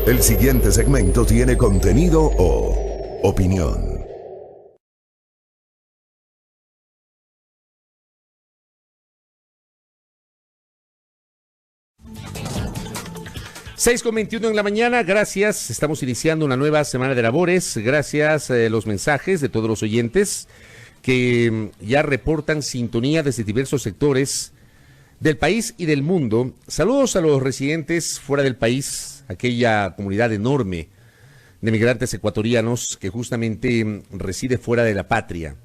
El siguiente segmento tiene contenido o opinión. Seis con 21 en la mañana, gracias, estamos iniciando una nueva semana de labores, gracias a los mensajes de todos los oyentes que ya reportan sintonía desde diversos sectores del país y del mundo. Saludos a los residentes fuera del país, aquella comunidad enorme de migrantes ecuatorianos que justamente reside fuera de la patria,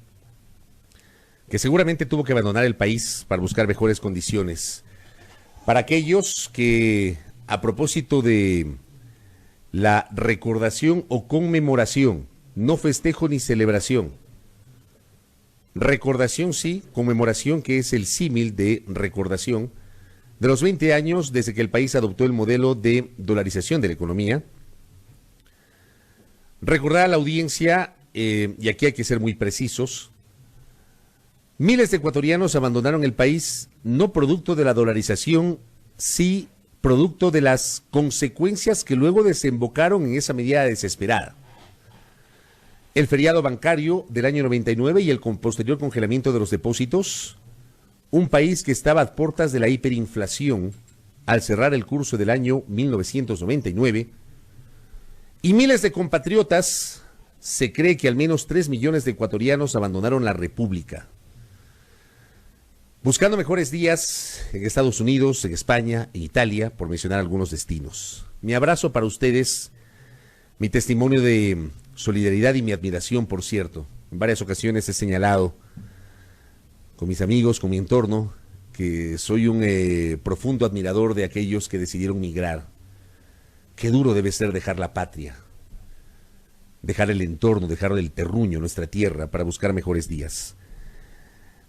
que seguramente tuvo que abandonar el país para buscar mejores condiciones. Para aquellos que, a propósito de la recordación o conmemoración, no festejo ni celebración, recordación sí, conmemoración que es el símil de recordación de los 20 años desde que el país adoptó el modelo de dolarización de la economía. Recordar a la audiencia, y aquí hay que ser muy precisos, miles de ecuatorianos abandonaron el país no producto de la dolarización, sí producto de las consecuencias que luego desembocaron en esa medida desesperada. El feriado bancario del año 99 y el posterior congelamiento de los depósitos, un país que estaba a puertas de la hiperinflación al cerrar el curso del año 1999, y miles de compatriotas, se cree que al menos 3 millones de ecuatorianos abandonaron la República, buscando mejores días en Estados Unidos, en España, en Italia, por mencionar algunos destinos. Mi abrazo para ustedes, mi testimonio de solidaridad y mi admiración, por cierto. En varias ocasiones he señalado con mis amigos, con mi entorno, que soy un profundo admirador de aquellos que decidieron migrar. Qué duro debe ser dejar la patria, dejar el entorno, dejar el terruño, nuestra tierra, para buscar mejores días.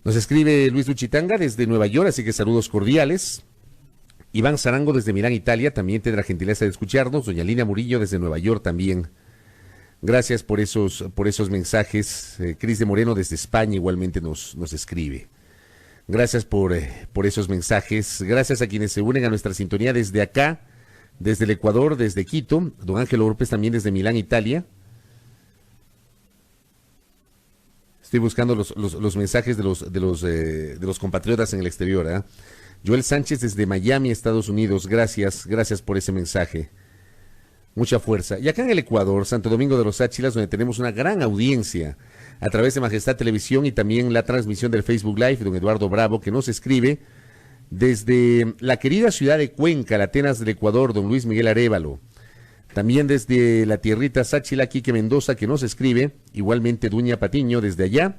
Nos escribe Luis Luchitanga desde Nueva York, así que saludos cordiales. Iván Zarango desde Milán, Italia, también tendrá gentileza de escucharnos. Doña Lina Murillo desde Nueva York también. Gracias por esos mensajes. Cris de Moreno desde España igualmente nos escribe. Gracias por esos mensajes. Gracias a quienes se unen a nuestra sintonía desde acá, desde el Ecuador, desde Quito. Don Ángel López también desde Milán, Italia. Estoy buscando los mensajes de los compatriotas en el exterior. Joel Sánchez desde Miami, Estados Unidos. Gracias por ese mensaje. Mucha fuerza. Y acá en el Ecuador, Santo Domingo de los Áchilas, donde tenemos una gran audiencia a través de Majestad Televisión y también la transmisión del Facebook Live, don Eduardo Bravo, que nos escribe desde la querida ciudad de Cuenca, la Atenas del Ecuador, don Luis Miguel Arévalo. También desde la tierrita Sáchila, Quique Mendoza, que nos escribe, igualmente Duña Patiño desde allá.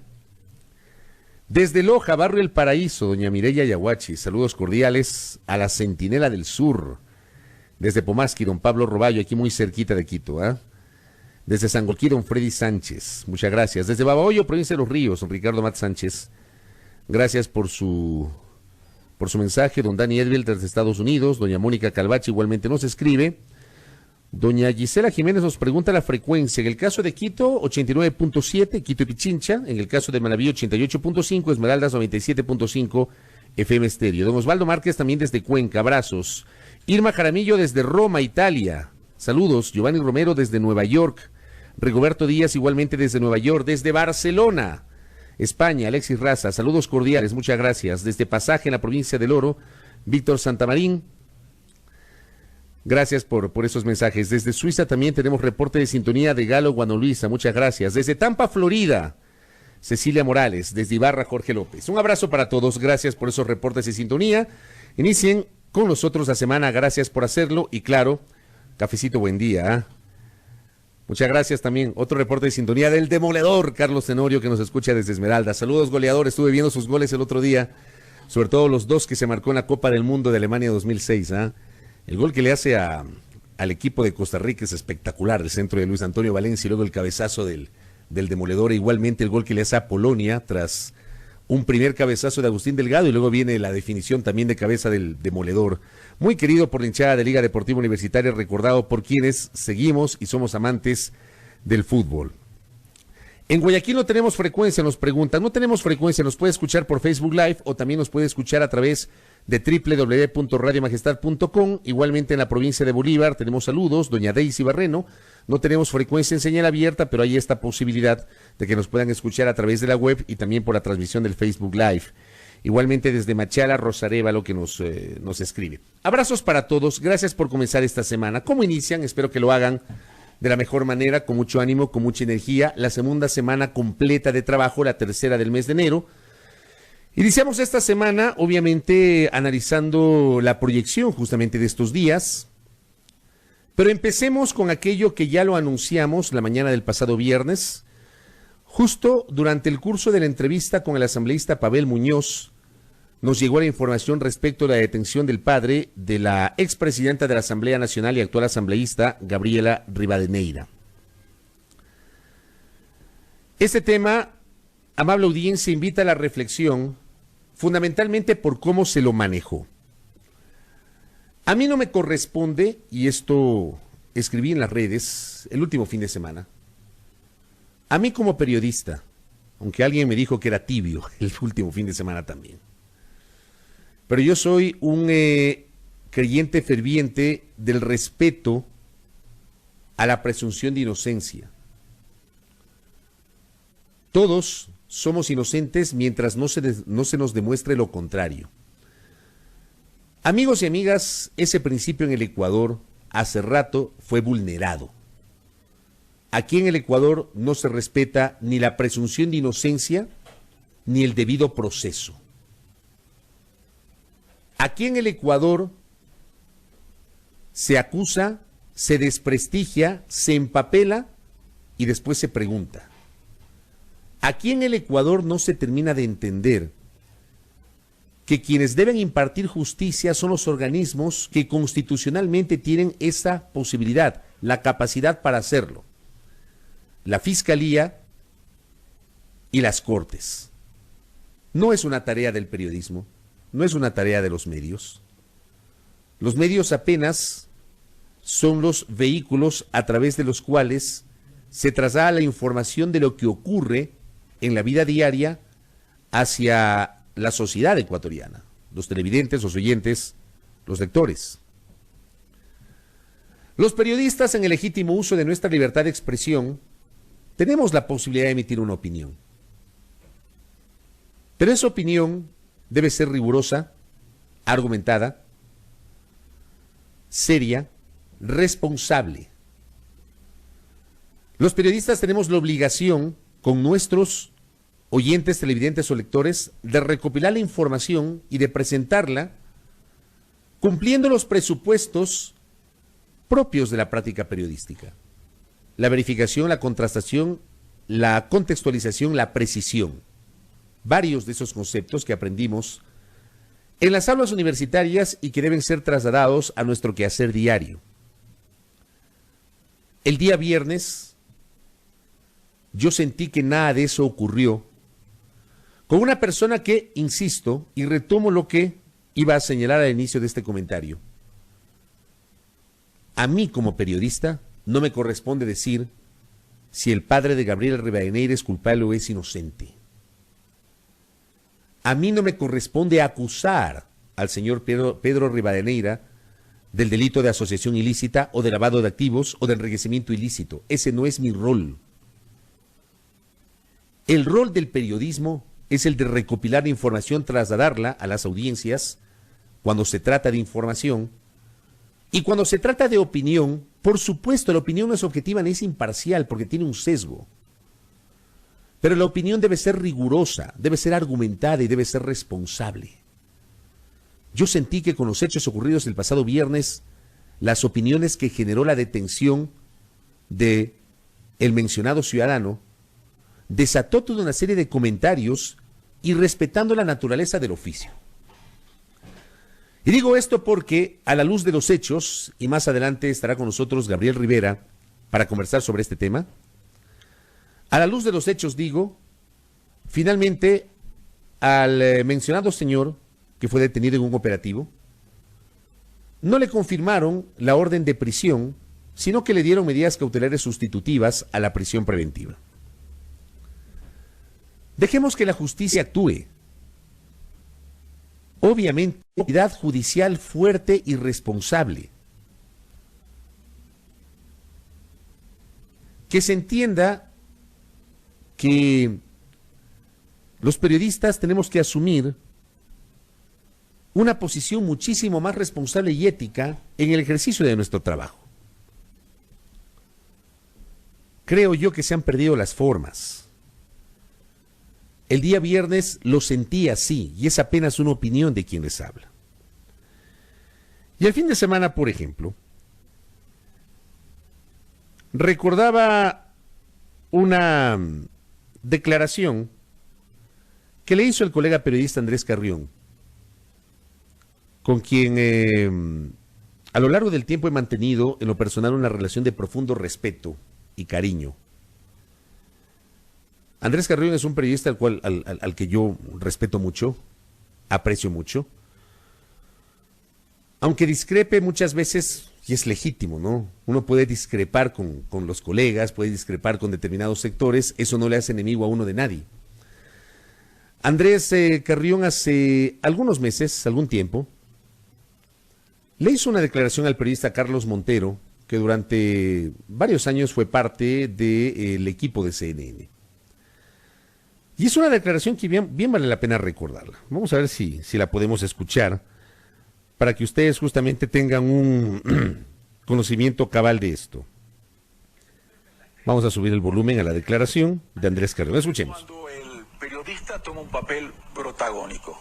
Desde Loja, Barrio El Paraíso, doña Mireya Yaguachi, saludos cordiales a la Centinela del Sur. Desde Pomasqui, don Pablo Roballo, aquí muy cerquita de Quito. Desde Sangolquí, don Freddy Sánchez, muchas gracias. Desde Babahoyo, provincia de Los Ríos, don Ricardo Mat Sánchez, gracias por su mensaje. Don Dani Edvel desde Estados Unidos, doña Mónica Calvache igualmente nos escribe. Doña Gisela Jiménez nos pregunta la frecuencia. En el caso de Quito, 89.7, Quito y Pichincha. En el caso de Manaví, 88.5, Esmeraldas, 97.5, FM Estéreo. Don Osvaldo Márquez también desde Cuenca, abrazos. Irma Jaramillo desde Roma, Italia. Saludos. Giovanni Romero desde Nueva York. Rigoberto Díaz igualmente desde Nueva York. Desde Barcelona, España, Alexis Raza. Saludos cordiales, muchas gracias. Desde Pasaje en la provincia del Oro, Víctor Santamarín. Gracias por esos mensajes. Desde Suiza también tenemos reporte de sintonía de Galo Guanoluisa. Muchas gracias. Desde Tampa, Florida, Cecilia Morales. Desde Ibarra, Jorge López. Un abrazo para todos. Gracias por esos reportes de sintonía. Inicien con nosotros la semana. Gracias por hacerlo. Y claro, cafecito, buen día. Muchas gracias también. Otro reporte de sintonía del demoledor Carlos Tenorio, que nos escucha desde Esmeralda. Saludos, goleador. Estuve viendo sus goles el otro día. Sobre todo los dos que se marcó en la Copa del Mundo de Alemania 2006. El gol que le hace al equipo de Costa Rica es espectacular, el centro de Luis Antonio Valencia y luego el cabezazo del demoledor, e igualmente el gol que le hace a Polonia tras un primer cabezazo de Agustín Delgado y luego viene la definición también de cabeza del demoledor. Muy querido por la hinchada de Liga Deportiva Universitaria, recordado por quienes seguimos y somos amantes del fútbol. En Guayaquil no tenemos frecuencia, nos preguntan. No tenemos frecuencia, nos puede escuchar por Facebook Live o también nos puede escuchar a través de www.radiomajestad.com. Igualmente en la provincia de Bolívar tenemos saludos, doña Daisy Barreno. No tenemos frecuencia en señal abierta, pero hay esta posibilidad de que nos puedan escuchar a través de la web y también por la transmisión del Facebook Live. Igualmente desde Machala, Rosarévalo, que nos escribe. Abrazos para todos, gracias por comenzar esta semana. ¿Cómo inician? Espero que lo hagan de la mejor manera, con mucho ánimo, con mucha energía. La segunda semana completa de trabajo, la tercera del mes de enero. Iniciamos esta semana, obviamente, analizando la proyección justamente de estos días. Pero empecemos con aquello que ya lo anunciamos la mañana del pasado viernes. Justo durante el curso de la entrevista con el asambleísta Pavel Muñoz, nos llegó la información respecto a la detención del padre de la expresidenta de la Asamblea Nacional y actual asambleísta, Gabriela Rivadeneira. Este tema, amable audiencia, invita a la reflexión, fundamentalmente por cómo se lo manejó. A mí no me corresponde, y esto escribí en las redes el último fin de semana, a mí como periodista, aunque alguien me dijo que era tibio el último fin de semana también, pero yo soy un creyente ferviente del respeto a la presunción de inocencia. Todos somos inocentes mientras no se nos demuestre lo contrario. Amigos y amigas, ese principio en el Ecuador hace rato fue vulnerado. Aquí en el Ecuador no se respeta ni la presunción de inocencia ni el debido proceso. Aquí en el Ecuador se acusa, se desprestigia, se empapela y después se pregunta. Aquí en el Ecuador no se termina de entender que quienes deben impartir justicia son los organismos que constitucionalmente tienen esa posibilidad, la capacidad para hacerlo. La Fiscalía y las Cortes. No es una tarea del periodismo, no es una tarea de los medios. Los medios apenas son los vehículos a través de los cuales se traslada la información de lo que ocurre en la vida diaria hacia la sociedad ecuatoriana, los televidentes, los oyentes, los lectores. Los periodistas, en el legítimo uso de nuestra libertad de expresión, tenemos la posibilidad de emitir una opinión. Pero esa opinión debe ser rigurosa, argumentada, seria, responsable. Los periodistas tenemos la obligación, con nuestros oyentes, televidentes o lectores, de recopilar la información y de presentarla cumpliendo los presupuestos propios de la práctica periodística. La verificación, la contrastación, la contextualización, la precisión. Varios de esos conceptos que aprendimos en las aulas universitarias y que deben ser trasladados a nuestro quehacer diario. El día viernes yo sentí que nada de eso ocurrió con una persona que, insisto, y retomo lo que iba a señalar al inicio de este comentario. A mí como periodista no me corresponde decir si el padre de Gabriela Rivadeneira es culpable o es inocente. A mí no me corresponde acusar al señor Pedro Rivadeneira del delito de asociación ilícita o de lavado de activos o de enriquecimiento ilícito. Ese no es mi rol. El rol del periodismo es el de recopilar información, trasladarla a las audiencias cuando se trata de información. Y cuando se trata de opinión, por supuesto, la opinión no es objetiva ni es imparcial porque tiene un sesgo. Pero la opinión debe ser rigurosa, debe ser argumentada y debe ser responsable. Yo sentí que con los hechos ocurridos el pasado viernes, las opiniones que generó la detención de el mencionado ciudadano desató toda una serie de comentarios y respetando la naturaleza del oficio. Y digo esto porque, a la luz de los hechos, y más adelante estará con nosotros Gabriel Rivera para conversar sobre este tema, a la luz de los hechos digo, finalmente, al mencionado señor que fue detenido en un operativo, no le confirmaron la orden de prisión, sino que le dieron medidas cautelares sustitutivas a la prisión preventiva. Dejemos que la justicia actúe. obviamente, autoridad judicial fuerte y responsable. Que se entienda que los periodistas tenemos que asumir una posición muchísimo más responsable y ética en el ejercicio de nuestro trabajo. Creo yo que se han perdido las formas. El día viernes lo sentí así, y es apenas una opinión de quien les habla. Y el fin de semana, por ejemplo, recordaba una declaración que le hizo el colega periodista Andrés Carrión, con quien a lo largo del tiempo he mantenido en lo personal una relación de profundo respeto y cariño. Andrés Carrión es un periodista al que yo respeto mucho, aprecio mucho, aunque discrepe muchas veces, y es legítimo, ¿no? Uno puede discrepar con los colegas, puede discrepar con determinados sectores, eso no le hace enemigo a uno de nadie. Andrés Carrión hace algunos meses, algún tiempo, le hizo una declaración al periodista Carlos Montero, que durante varios años fue parte del equipo de CNN. Y es una declaración que bien vale la pena recordarla. Vamos a ver si la podemos escuchar para que ustedes justamente tengan un conocimiento cabal de esto. Vamos a subir el volumen a la declaración de Andrés Carrión. Escuchemos. Cuando el periodista toma un papel protagónico,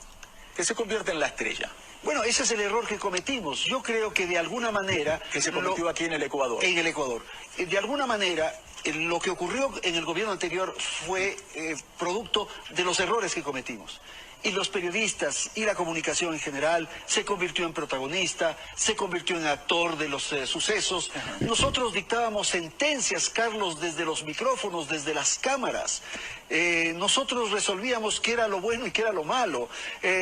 que se convierte en la estrella. Bueno, ese es el error que cometimos. Yo creo que de alguna manera... Que se cometió aquí en el Ecuador. En el Ecuador. De alguna manera, lo que ocurrió en el gobierno anterior fue producto de los errores que cometimos. Y los periodistas y la comunicación en general se convirtió en protagonista, se convirtió en actor de los sucesos. Nosotros dictábamos sentencias, Carlos, desde los micrófonos, desde las cámaras. Nosotros resolvíamos qué era lo bueno y qué era lo malo.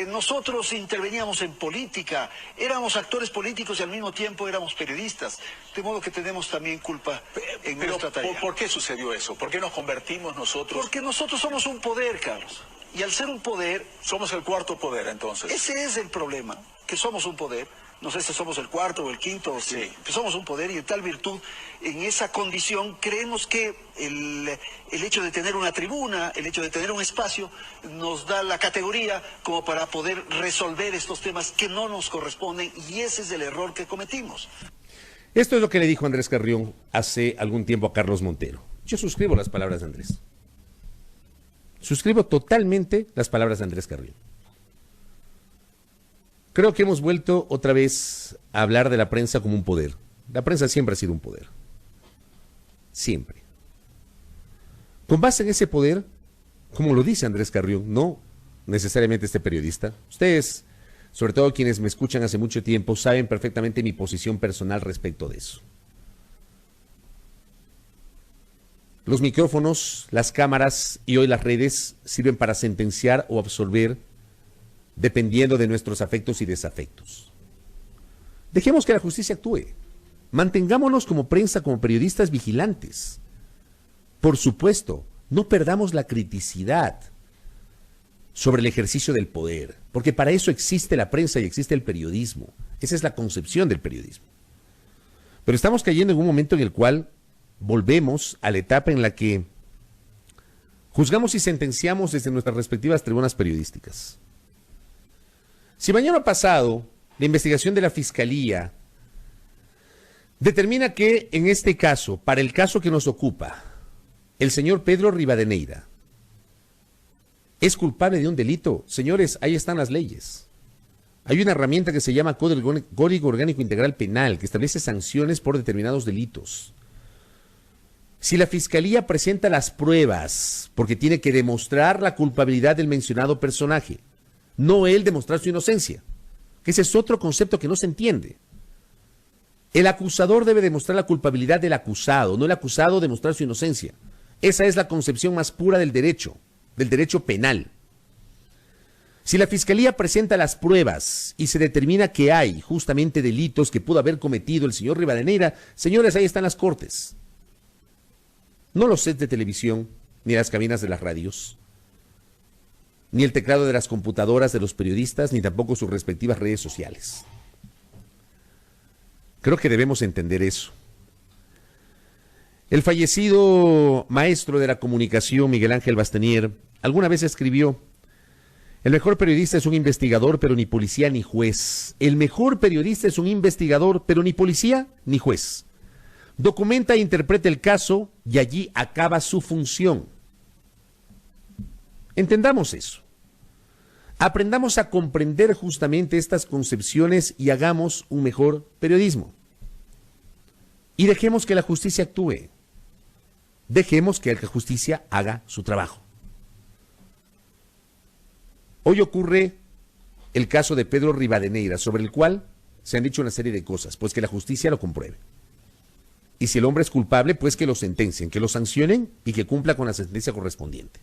Nosotros interveníamos en política, éramos actores políticos y al mismo tiempo éramos periodistas. De modo que tenemos también culpa en nuestra tarea. ¿Por qué sucedió eso? ¿Por qué nos convertimos nosotros? Porque nosotros somos un poder, Carlos. Y al ser un poder... Somos el cuarto poder, entonces. Ese es el problema, que somos un poder. No sé si somos el cuarto o el quinto, sí. Que somos un poder y en tal virtud, en esa condición, creemos que el hecho de tener una tribuna, el hecho de tener un espacio, nos da la categoría como para poder resolver estos temas que no nos corresponden y ese es el error que cometimos. Esto es lo que le dijo Andrés Carrión hace algún tiempo a Carlos Montero. Yo suscribo las palabras de Andrés. Suscribo totalmente las palabras de Andrés Carrión. Creo que hemos vuelto otra vez a hablar de la prensa como un poder. La prensa siempre ha sido un poder. Siempre. Con base en ese poder, como lo dice Andrés Carrión, no necesariamente este periodista. Ustedes, sobre todo quienes me escuchan hace mucho tiempo, saben perfectamente mi posición personal respecto de eso. Los micrófonos, las cámaras y hoy las redes sirven para sentenciar o absolver dependiendo de nuestros afectos y desafectos. Dejemos que la justicia actúe. Mantengámonos como prensa, como periodistas vigilantes. Por supuesto, no perdamos la criticidad sobre el ejercicio del poder, porque para eso existe la prensa y existe el periodismo. Esa es la concepción del periodismo. Pero estamos cayendo en un momento en el cual volvemos a la etapa en la que juzgamos y sentenciamos desde nuestras respectivas tribunas periodísticas. Si mañana pasado la investigación de la Fiscalía determina que en este caso, para el caso que nos ocupa, el señor Pedro Rivadeneira es culpable de un delito, señores, ahí están las leyes. Hay una herramienta que se llama Código Orgánico Integral Penal que establece sanciones por determinados delitos. Si la Fiscalía presenta las pruebas, porque tiene que demostrar la culpabilidad del mencionado personaje, no él demostrar su inocencia, que ese es otro concepto que no se entiende. El acusador debe demostrar la culpabilidad del acusado, no el acusado demostrar su inocencia. Esa es la concepción más pura del derecho penal. Si la Fiscalía presenta las pruebas y se determina que hay justamente delitos que pudo haber cometido el señor Rivadeneira, señores, ahí están las cortes. No los sets de televisión, ni las cabinas de las radios, ni el teclado de las computadoras de los periodistas, ni tampoco sus respectivas redes sociales. Creo que debemos entender eso. El fallecido maestro de la comunicación, Miguel Ángel Bastenier, alguna vez escribió: el mejor periodista es un investigador, pero ni policía ni juez. El mejor periodista es un investigador, pero ni policía ni juez. Documenta e interpreta el caso y allí acaba su función. Entendamos eso. Aprendamos a comprender justamente estas concepciones y hagamos un mejor periodismo. Y dejemos que la justicia actúe. Dejemos que la justicia haga su trabajo. Hoy ocurre el caso de Pedro Rivadeneira, sobre el cual se han dicho una serie de cosas, pues que la justicia lo compruebe. Y si el hombre es culpable, pues que lo sentencien, que lo sancionen y que cumpla con la sentencia correspondiente.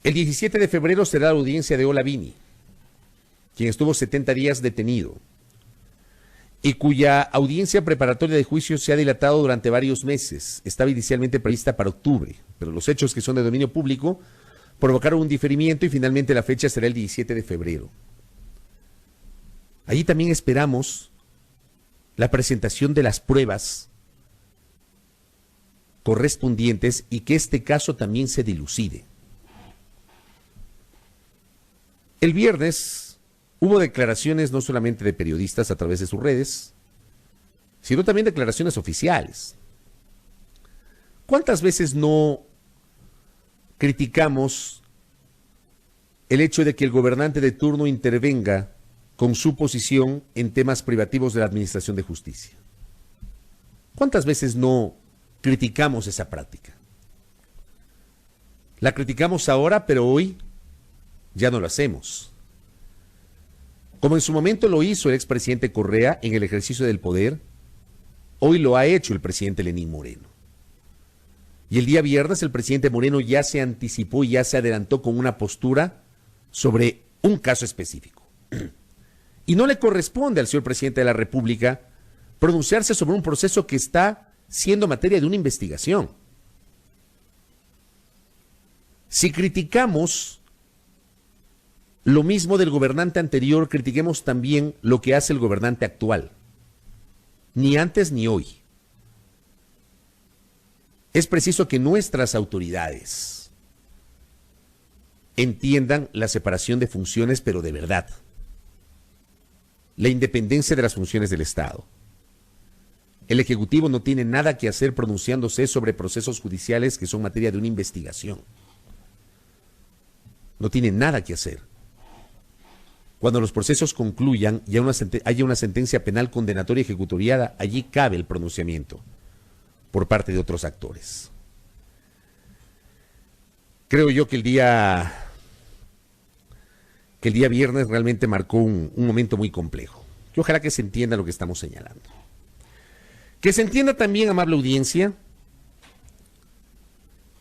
El 17 de febrero será la audiencia de Olavini, quien estuvo 70 días detenido y cuya audiencia preparatoria de juicio se ha dilatado durante varios meses. Estaba inicialmente prevista para octubre, pero los hechos, que son de dominio público, provocaron un diferimiento y finalmente la fecha será el 17 de febrero. Allí también esperamos la presentación de las pruebas correspondientes y que este caso también se dilucide. El viernes hubo declaraciones no solamente de periodistas a través de sus redes, sino también declaraciones oficiales. ¿Cuántas veces no criticamos el hecho de que el gobernante de turno intervenga con su posición en temas privativos de la Administración de Justicia? ¿Cuántas veces no criticamos esa práctica? La criticamos ahora, pero hoy ya no lo hacemos. Como en su momento lo hizo el expresidente Correa en el ejercicio del poder, hoy lo ha hecho el presidente Lenín Moreno. Y el día viernes el presidente Moreno ya se anticipó y ya se adelantó con una postura sobre un caso específico. Y no le corresponde al señor presidente de la República pronunciarse sobre un proceso que está siendo materia de una investigación. Si criticamos lo mismo del gobernante anterior, critiquemos también lo que hace el gobernante actual. Ni antes ni hoy. Es preciso que nuestras autoridades entiendan la separación de funciones, pero de verdad. La independencia de las funciones del Estado. El Ejecutivo no tiene nada que hacer pronunciándose sobre procesos judiciales que son materia de una investigación. No tiene nada que hacer. Cuando los procesos concluyan y haya una sentencia penal condenatoria ejecutoriada, allí cabe el pronunciamiento por parte de otros actores. Creo yo que el día viernes realmente marcó un momento muy complejo. Y ojalá que se entienda lo que estamos señalando. Que se entienda también, amable audiencia,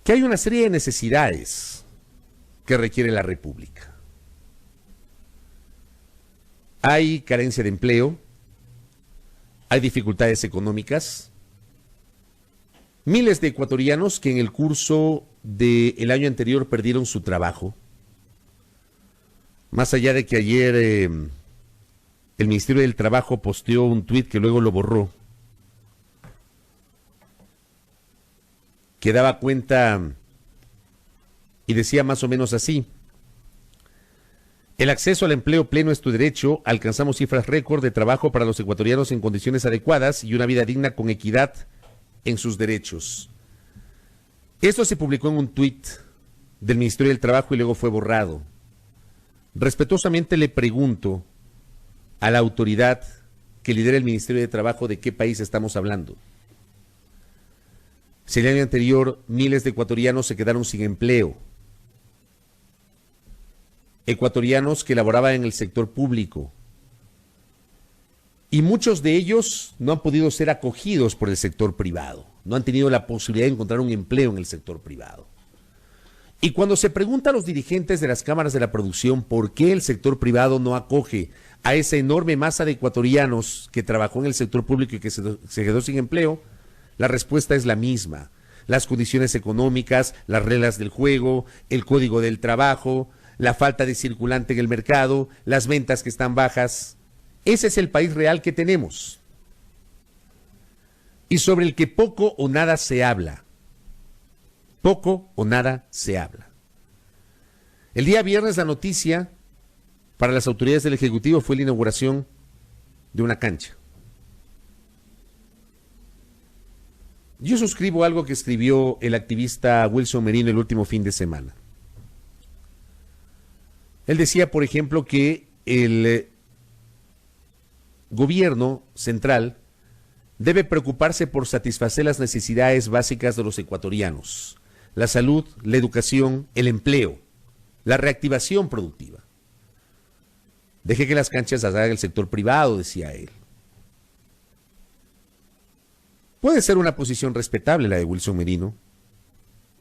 que hay una serie de necesidades que requiere la República. Hay carencia de empleo, hay dificultades económicas, miles de ecuatorianos que en el curso del año anterior perdieron su trabajo. Más allá de que ayer el Ministerio del Trabajo posteó un tuit que luego lo borró, que daba cuenta y decía más o menos así: el acceso al empleo pleno es tu derecho, alcanzamos cifras récord de trabajo para los ecuatorianos en condiciones adecuadas y una vida digna con equidad en sus derechos. Esto se publicó en un tuit del Ministerio del Trabajo y luego fue borrado. Respetuosamente le pregunto a la autoridad que lidera el Ministerio de Trabajo de qué país estamos hablando. Si el año anterior miles de ecuatorianos se quedaron sin empleo, ecuatorianos que laboraban en el sector público, y muchos de ellos no han podido ser acogidos por el sector privado, no han tenido la posibilidad de encontrar un empleo en el sector privado. Y cuando se pregunta a los dirigentes de las cámaras de la producción por qué el sector privado no acoge a esa enorme masa de ecuatorianos que trabajó en el sector público y que se quedó sin empleo, la respuesta es la misma. las condiciones económicas, las reglas del juego, el código del trabajo, la falta de circulante en el mercado, las ventas que están bajas. Ese es el país real que tenemos. Y sobre el que poco o nada se habla. Poco o nada se habla. El día viernes la noticia para las autoridades del Ejecutivo fue la inauguración de una cancha. Yo suscribo algo que escribió el activista Wilson Merino el último fin de semana. Él decía, por ejemplo, que el gobierno central debe preocuparse por satisfacer las necesidades básicas de los ecuatorianos: la salud, la educación, el empleo, la reactivación productiva. Deje que las canchas las haga el sector privado, decía él. Puede ser una posición respetable la de Wilson Merino.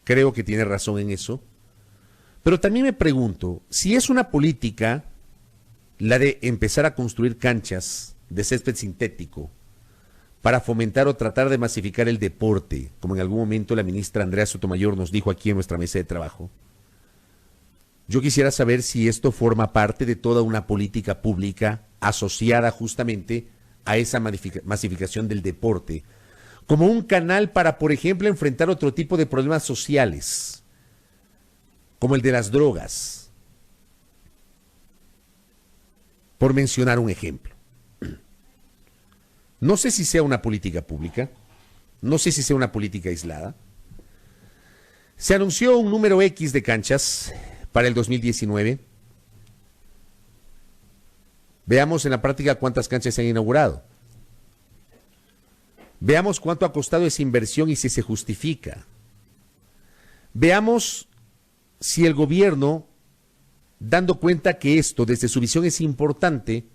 Creo que tiene razón en eso. Pero también me pregunto, si es una política la de empezar a construir canchas de césped sintético para fomentar o tratar de masificar el deporte, como en algún momento la ministra Andrea Sotomayor nos dijo aquí en nuestra mesa de trabajo, yo quisiera saber si esto forma parte de toda una política pública asociada justamente a esa masificación del deporte, como un canal para, por ejemplo, enfrentar otro tipo de problemas sociales, como el de las drogas, por mencionar un ejemplo. No sé si sea una política pública, no sé si sea una política aislada. Se anunció un número X de canchas para el 2019. Veamos en la práctica cuántas canchas se han inaugurado. Veamos cuánto ha costado esa inversión y si se justifica. Veamos si el gobierno, dando cuenta que esto desde su visión es importante,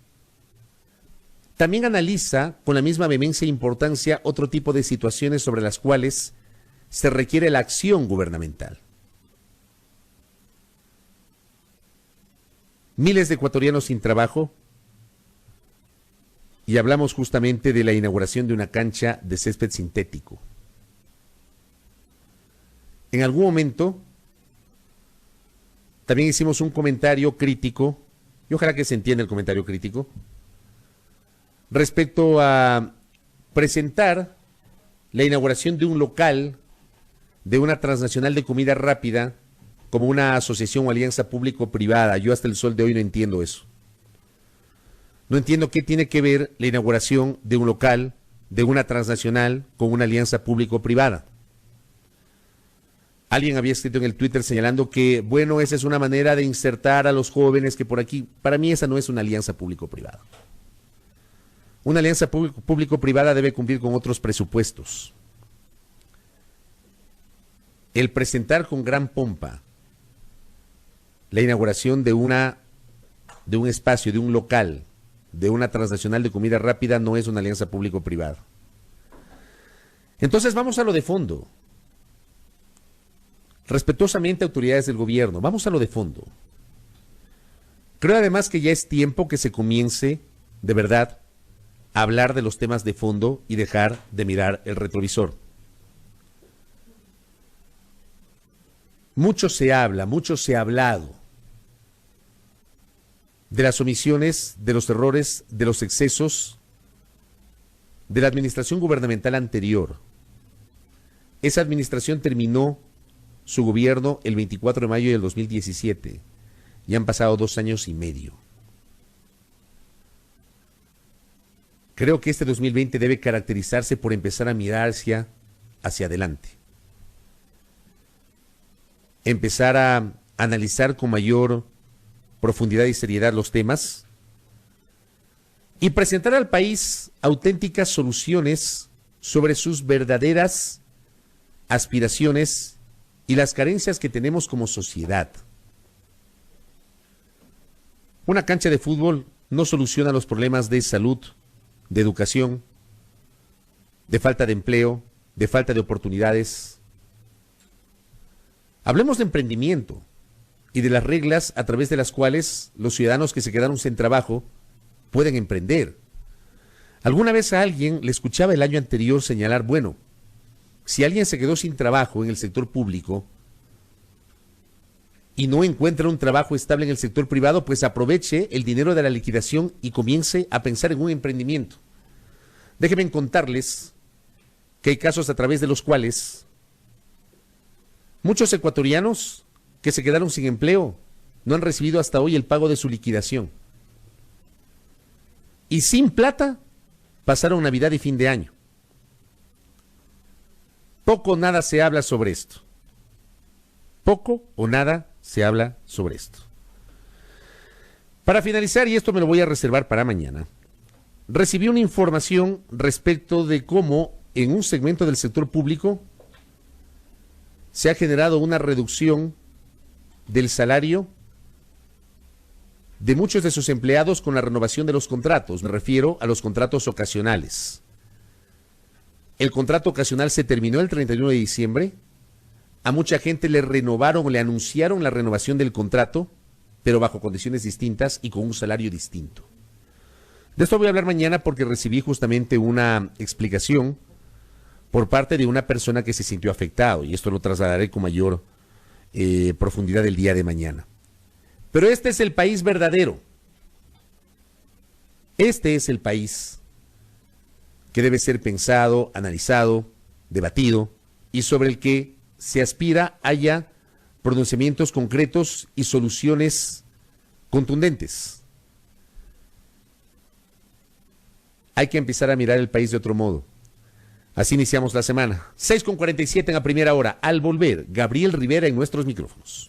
también analiza con la misma vehemencia e importancia otro tipo de situaciones sobre las cuales se requiere la acción gubernamental. Miles de ecuatorianos sin trabajo, y hablamos justamente de la inauguración de una cancha de césped sintético. En algún momento también hicimos un comentario crítico, y ojalá que se entienda el comentario crítico, respecto a presentar la inauguración de un local de una transnacional de comida rápida como una asociación o alianza público-privada. Yo hasta el sol de hoy no entiendo eso. No entiendo qué tiene que ver la inauguración de un local de una transnacional con una alianza público-privada. Alguien había escrito en el Twitter señalando que, bueno, esa es una manera de insertar a los jóvenes que por aquí. Para mí esa no es una alianza público-privada. Una alianza público-privada debe cumplir con otros presupuestos. El presentar con gran pompa la inauguración de un espacio, de un local, de una transnacional de comida rápida no es una alianza público-privada. Entonces vamos a lo de fondo. Respetuosamente, autoridades del gobierno, vamos a lo de fondo. Creo además que ya es tiempo que se comience, de verdad, a hablar de los temas de fondo y dejar de mirar el retrovisor. Mucho se habla, mucho se ha hablado de las omisiones, de los errores, de los excesos de la administración gubernamental anterior. Esa administración terminó su gobierno el 24 de mayo del 2017 y han pasado 2 años y medio. Creo que este 2020 debe caracterizarse por empezar a mirar hacia adelante. Empezar a analizar con mayor profundidad y seriedad los temas y presentar al país auténticas soluciones sobre sus verdaderas aspiraciones y las carencias que tenemos como sociedad. Una cancha de fútbol no soluciona los problemas de salud, de educación, de falta de empleo, de falta de oportunidades. Hablemos de emprendimiento y de las reglas a través de las cuales los ciudadanos que se quedaron sin trabajo pueden emprender. Alguna vez a alguien le escuchaba el año anterior señalar, bueno, Si alguien se quedó sin trabajo en el sector público y no encuentra un trabajo estable en el sector privado, pues aproveche el dinero de la liquidación y comience a pensar en un emprendimiento. Déjenme contarles que hay casos a través de los cuales muchos ecuatorianos que se quedaron sin empleo no han recibido hasta hoy el pago de su liquidación. Y sin plata pasaron Navidad y fin de año. Poco o nada se habla sobre esto. Poco o nada se habla sobre esto. Para finalizar, y esto me lo voy a reservar para mañana, recibí una información respecto de cómo en un segmento del sector público se ha generado una reducción del salario de muchos de sus empleados con la renovación de los contratos. Me refiero a los contratos ocasionales. El contrato ocasional se terminó el 31 de diciembre. A mucha gente le renovaron o le anunciaron la renovación del contrato, pero bajo condiciones distintas y con un salario distinto. De esto voy a hablar mañana porque recibí justamente una explicación por parte de una persona que se sintió afectado, y esto lo trasladaré con mayor profundidad el día de mañana. Pero este es el país verdadero. Este es el país que debe ser pensado, analizado, debatido, y sobre el que se aspira haya pronunciamientos concretos y soluciones contundentes. Hay que empezar a mirar el país de otro modo. Así iniciamos la semana. 6:47 en la primera hora. Al volver, Gabriel Rivera en nuestros micrófonos.